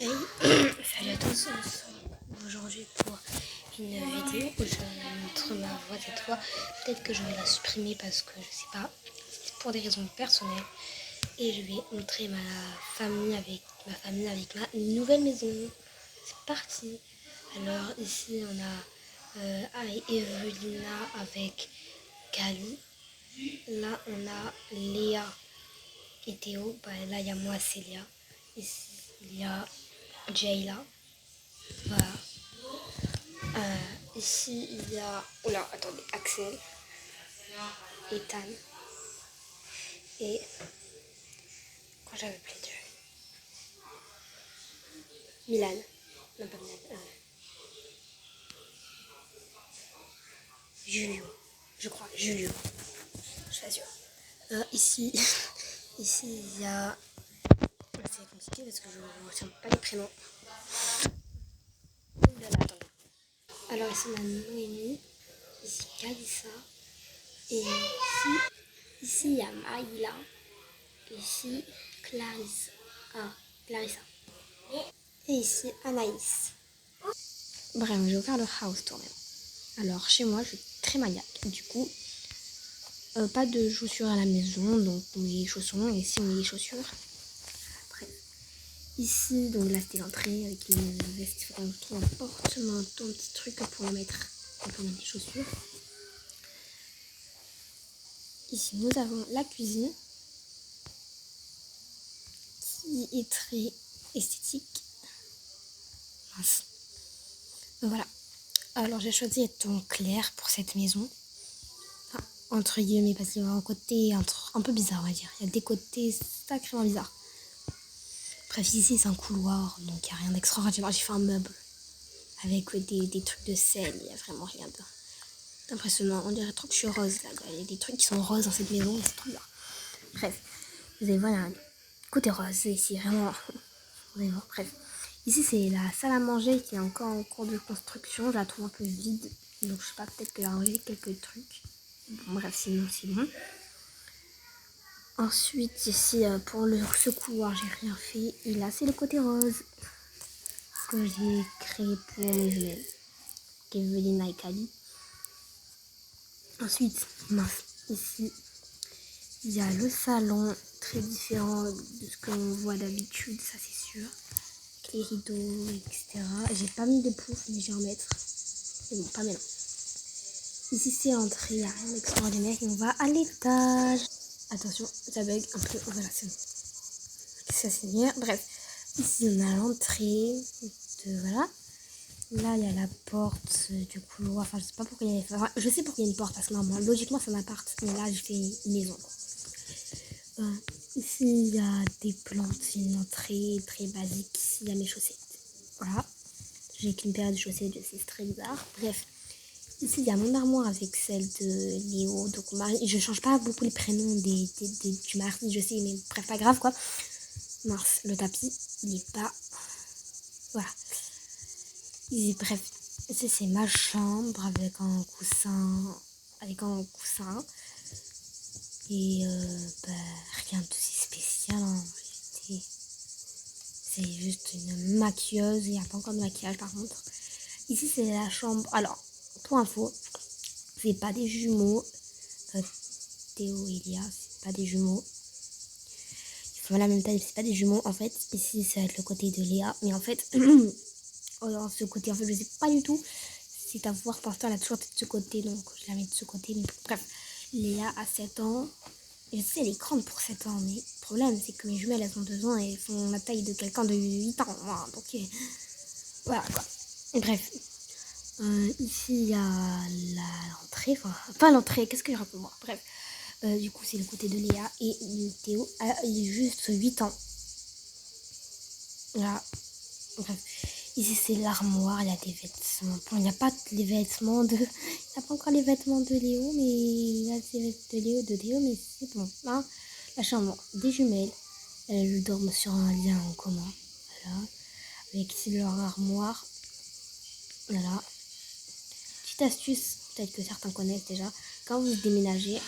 Hey, salut à tous, aujourd'hui pour une vidéo où je montre ma voix cette fois. Peut-être que je vais la supprimer parce que je sais pas, c'est pour des raisons personnelles. Et je vais montrer ma famille avec ma nouvelle maison. C'est parti. Alors ici on a Evelina avec Kali. Là on a Léa et Théo. Là il y a moi, Célia. Ici il y a Jayla. Voilà. Ici, il y a... Oula, attendez, Axel, Ethan et... Quand j'avais plus de... Milan. Non, pas Milan. Julio. Je crois, Julio. Je suis pas sûre. Ici, ici, il y a... C'est compliqué parce que je ne retiens pas les prénoms. Oula, attendez. Alors ici, on a Noémie. Ici, Kalissa. Et ici, il y a Maïla. Ici, Clarisse. Ah, Clarissa. Et ici, Anaïs. Bref, je vais faire le house tour même. Alors, chez moi, je suis très maniaque. Du coup, pas de chaussures à la maison, donc mes chaussons, et ici, mes chaussures. Bref. Ici, donc là, c'était l'entrée avec une veste. Il faut qu'on trouve un porte-manteau, un petit truc pour mettre les chaussures. Ici, nous avons la cuisine, qui est très esthétique. Mince. Voilà. Alors, j'ai choisi un ton clair pour cette maison. Enfin, entre guillemets, parce qu'il y a un côté un peu bizarre, on va dire. Il y a des côtés sacrément bizarres. Bref, ici, c'est un couloir, donc il n'y a rien d'extraordinaire. J'ai fait un meuble avec des trucs de sel. Il n'y a vraiment rien d'impressionnant. On dirait trop que je suis rose, là. Il y a des trucs qui sont roses dans cette maison, c'est trop bizarre. Bref, vous allez voir, il y a un côté rose ici, vraiment. Vous allez voir, bref. Ici, c'est la salle à manger qui est encore en cours de construction. Je la trouve un peu vide, donc je sais pas, peut-être qu'elle a enlevé quelques trucs. Bon, bref, sinon, c'est bon. Ensuite, ici, pour ce couloir, j'ai rien fait. Et là, c'est le côté rose que j'ai créé pour mes jumelles, Evelina et Kali. Ensuite, ici, il y a le salon, très différent de ce qu'on voit d'habitude, ça c'est sûr. Avec les rideaux, etc. J'ai pas mis de pouf, mais je vais en mettre. Mais bon, pas maintenant. Ici, c'est l'entrée, il n'y a rien d'extraordinaire. Et on va à l'étage. Attention, ça bug un peu. Voilà, c'est bon. Ça c'est bien. Bref, ici, on a l'entrée. Voilà. Là, il y a la porte du couloir. Enfin, je sais pas pourquoi il y a... Enfin, je sais pourquoi il y a une porte, parce que normalement, logiquement, c'est un appart. Mais là, je fais une maison. Ici, il y a des plantes, une entrée très basique. Ici, il y a mes chaussettes. Voilà. J'ai qu'une paire de chaussettes, je sais, c'est très bizarre. Bref. Ici, il y a mon armoire avec celle de Léo. Donc, je change pas beaucoup les prénoms du mari, je sais, mais bref, pas grave, quoi. Mars, le tapis, il est pas... Voilà. Bref, c'est ma chambre avec un coussin. Et rien de si spécial en réalité. C'est juste une maquilleuse. Il n'y a pas encore de maquillage par contre. Ici c'est la chambre. Alors, pour info, c'est pas des jumeaux. Théo et Elia, c'est pas des jumeaux. Ils font la même taille, c'est pas des jumeaux. En fait, ici ça va être le côté de Léa. Mais en fait, dans ce côté, en fait, je sais pas du tout. C'est à voir, pour l'instant, elle a toujours été de ce côté. Donc, je la mets de ce côté. Mais bref, Léa a 7 ans. Je sais, elle est grande pour 7 ans. Mais le problème, c'est que mes jumelles, elles ont 2 ans et elles font la taille de quelqu'un de 8 ans. Donc, voilà quoi. Et bref. Ici, il y a l'entrée. Enfin, pas l'entrée, qu'est-ce que je raconte moi. Bref. Du coup, c'est le côté de Léa. Et Théo a juste 8 ans. Voilà. Bref. Ici, c'est l'armoire. Il y a des vêtements. Bon, il n'y a pas les vêtements de... Il n'y a pas encore les vêtements de Léo, mais il y a des vêtements de Théo, mais c'est bon. Hein. La chambre des jumelles. Elles dorment sur un lien en commun. Voilà. Avec ici leur armoire. Voilà. Petite astuce, peut-être que certains connaissent déjà. Quand vous déménagez,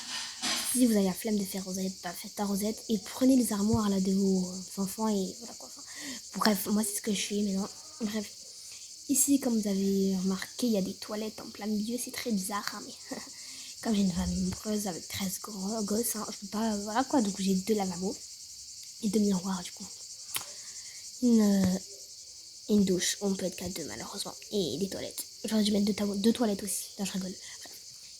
si vous avez la flemme de faire rosette, faites ta rosette et prenez les armoires là de vos enfants et voilà quoi. Bref, moi c'est ce que je fais maintenant. Bref, ici comme vous avez remarqué, il y a des toilettes en plein milieu, c'est très bizarre, hein, mais comme j'ai une famille nombreuse avec 13 gosses, hein, je peux pas, voilà quoi, donc j'ai 2 lavabos et 2 miroirs du coup. Une douche, on peut être qu'à 2 malheureusement, et des toilettes. J'aurais dû mettre 2 toilettes aussi, non je rigole.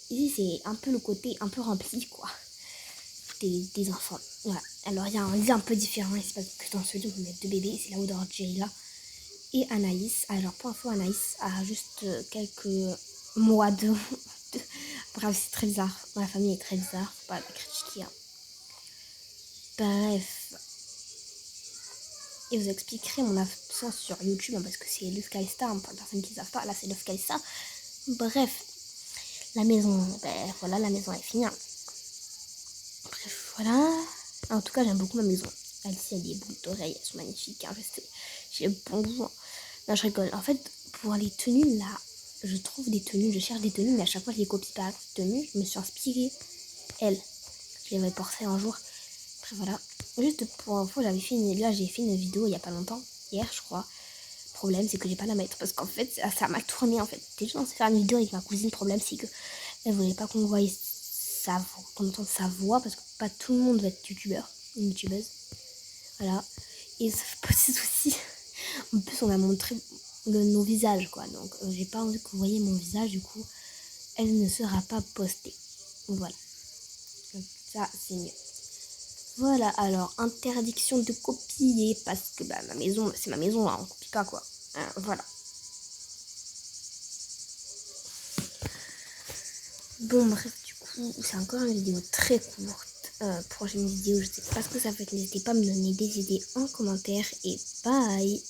Ici c'est un peu le côté un peu rempli quoi, des enfants. Voilà, alors il y a un lit un peu différent, c'est parce que dans celui où on peut mettre 2 bébés, c'est là où dort Jayla et Anaïs. Alors pour info, Anaïs a juste quelques mois de... Bref, c'est très bizarre, ma famille est très bizarre, faut pas la critiquer. Hein. Bref, et vous expliquerai mon absence sur YouTube, hein, parce que c'est Love Calista, hein, pour les personnes qui ne savent pas, là c'est Love Calista. Bref, la maison, ben voilà, la maison est finie. Hein. Bref, voilà. En tout cas, j'aime beaucoup ma maison. Elle, si, elle a des boucles d'oreilles, elles sont magnifiques. Hein, j'ai bon goût. Non, je rigole. En fait, pour les tenues, là, je trouve des tenues, je cherche des tenues, mais à chaque fois, je les copie pas. Les tenues, je me suis inspirée. Elle, je l'avais portée un jour. Après, voilà. Juste pour info, j'ai fait une vidéo il y a pas longtemps, hier, je crois. Le problème, c'est que j'ai pas la mettre parce qu'en fait, ça m'a tourné en fait. J'étais censée faire une vidéo avec ma cousine. Le problème, c'est que elle voulait pas qu'on voie qu'on entende sa voix parce que pas tout le monde va être youtubeur, une youtubeuse. Voilà. Et ça fait pas de soucis. En plus, on a montré nos visages, quoi. Donc, j'ai pas envie que vous voyez mon visage, du coup, elle ne sera pas postée. Voilà. Donc, ça, c'est mieux. Voilà, alors, interdiction de copier, parce que bah, ma maison, c'est ma maison, hein, on copie pas, quoi. Voilà. Bon, bref, du coup, c'est encore une vidéo très courte. Prochaine vidéo, je sais pas ce que ça fait, n'hésitez pas à me donner des idées en commentaire, et bye.